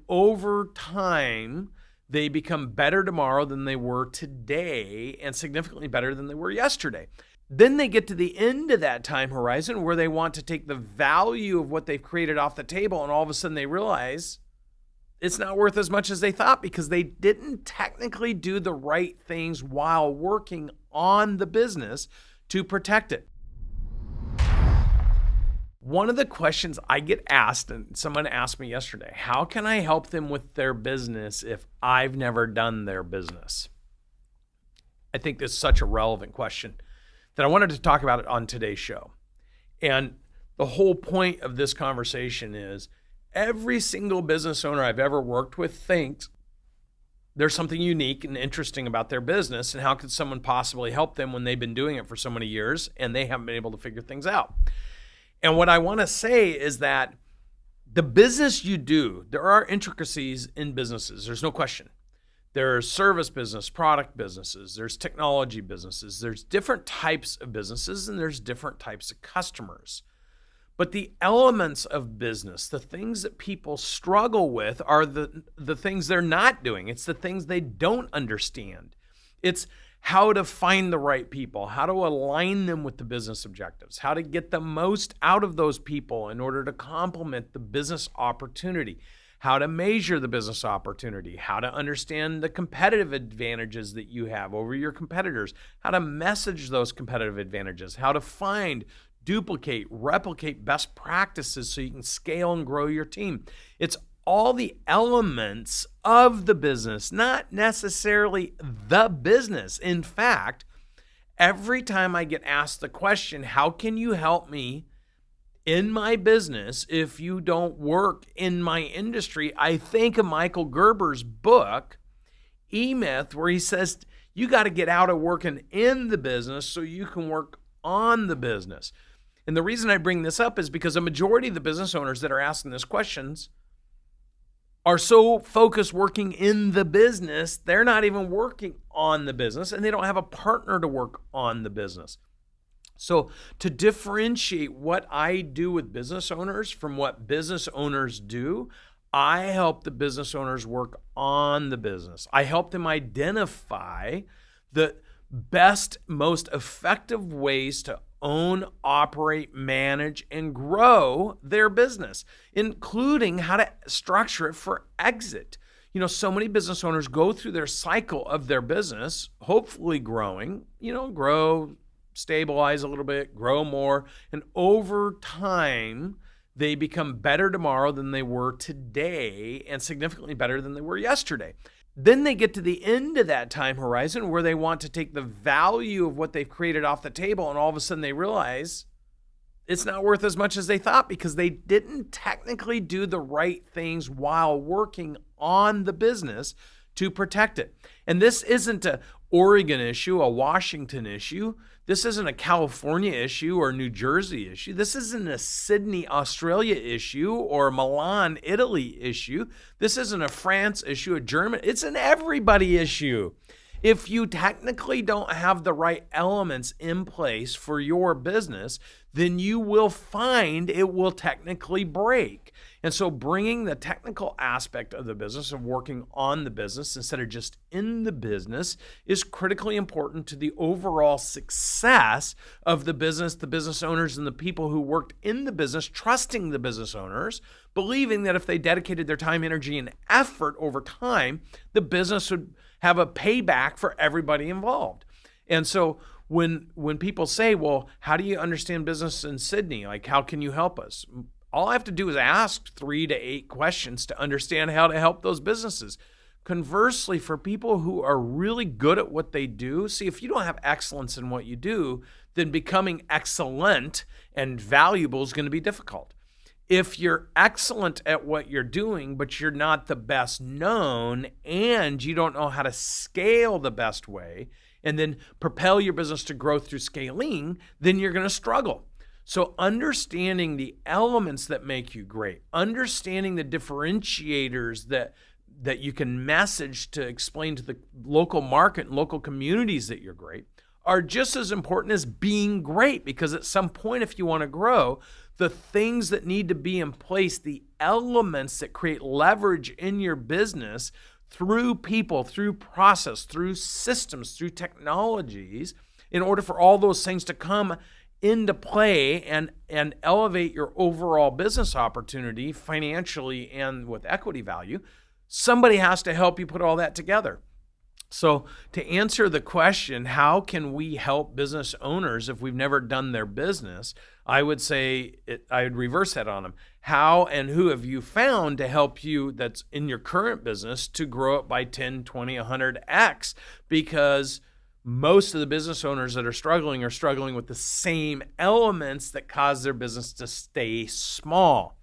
over time, they become better tomorrow than they were today and significantly better than they were yesterday. Then they get to the end of that time horizon where they want to take the value of what they've created off the table, and all of a sudden they realize it's not worth as much as they thought because they didn't technically do the right things while working on the business to protect it. One of the questions I get asked, and someone asked me yesterday, how can I help them with their business if I've never done their business? I think this is such a relevant question that I wanted to talk about it on today's show. And the whole point of this conversation is every single business owner I've ever worked with thinks there's something unique and interesting about their business, and how could someone possibly help them when they've been doing it for so many years and they haven't been able to figure things out. And what I want to say is that the business you do, there are intricacies in businesses. There's no question. There's service business, product businesses, there's technology businesses, there's different types of businesses, and there's different types of customers. But the elements of business, the things that people struggle with are the things they're not doing. It's the things they don't understand. It's how to find the right people, how to align them with the business objectives, how to get the most out of those people in order to complement the business opportunity, how to measure the business opportunity, how to understand the competitive advantages that you have over your competitors, how to message those competitive advantages, how to find, duplicate, replicate best practices so you can scale and grow your team. It's all the elements of the business, not necessarily the business. In fact, every time I get asked the question, how can you help me in my business if you don't work in my industry, I think of Michael Gerber's book, E-Myth, where he says you got to get out of working in the business so you can work on the business. And the reason I bring this up is because a majority of the business owners that are asking these questions are so focused working in the business, they're not even working on the business, and they don't have a partner to work on the business. So to differentiate what I do with business owners from what business owners do, I help the business owners work on the business. I help them identify the best, most effective ways to own, operate, manage, and grow their business, including how to structure it for exit. You know, so many business owners go through their cycle of their business, hopefully growing, grow, stabilize a little bit, grow more, and over time, they become better tomorrow than they were today and significantly better than they were yesterday. Then they get to the end of that time horizon where they want to take the value of what they've created off the table, and all of a sudden they realize it's not worth as much as they thought because they didn't technically do the right things while working on the business to protect it. And this isn't an Oregon issue, a Washington issue. This isn't a California issue or New Jersey issue. This isn't a Sydney, Australia issue or Milan, Italy issue. This isn't a France issue, a German. It's an everybody issue. If you technically don't have the right elements in place for your business, then you will find it will technically break. And so bringing the technical aspect of the business of working on the business instead of just in the business is critically important to the overall success of the business owners and the people who worked in the business, trusting the business owners, believing that if they dedicated their time, energy, and effort over time, the business would have a payback for everybody involved. And so when people say, well, how do you understand business in Sydney? Like, how can you help us? All I have to do is ask 3 to 8 questions to understand how to help those businesses. Conversely, for people who are really good at what they do, see, if you don't have excellence in what you do, then becoming excellent and valuable is going to be difficult. If you're excellent at what you're doing, but you're not the best known and you don't know how to scale the best way and then propel your business to growth through scaling, then you're going to struggle. So understanding the elements that make you great, understanding the differentiators that you can message to explain to the local market and local communities that you're great are just as important as being great, because at some point, if you want to grow, the things that need to be in place, the elements that create leverage in your business through people, through process, through systems, through technologies, in order for all those things to come into play and elevate your overall business opportunity financially and with equity value, somebody has to help you put all that together. So to answer the question, how can we help business owners if we've never done their business? I would say, I would reverse that on them. How and who have you found to help you that's in your current business to grow it by 10, 20, 100x? Because most of the business owners that are struggling with the same elements that cause their business to stay small.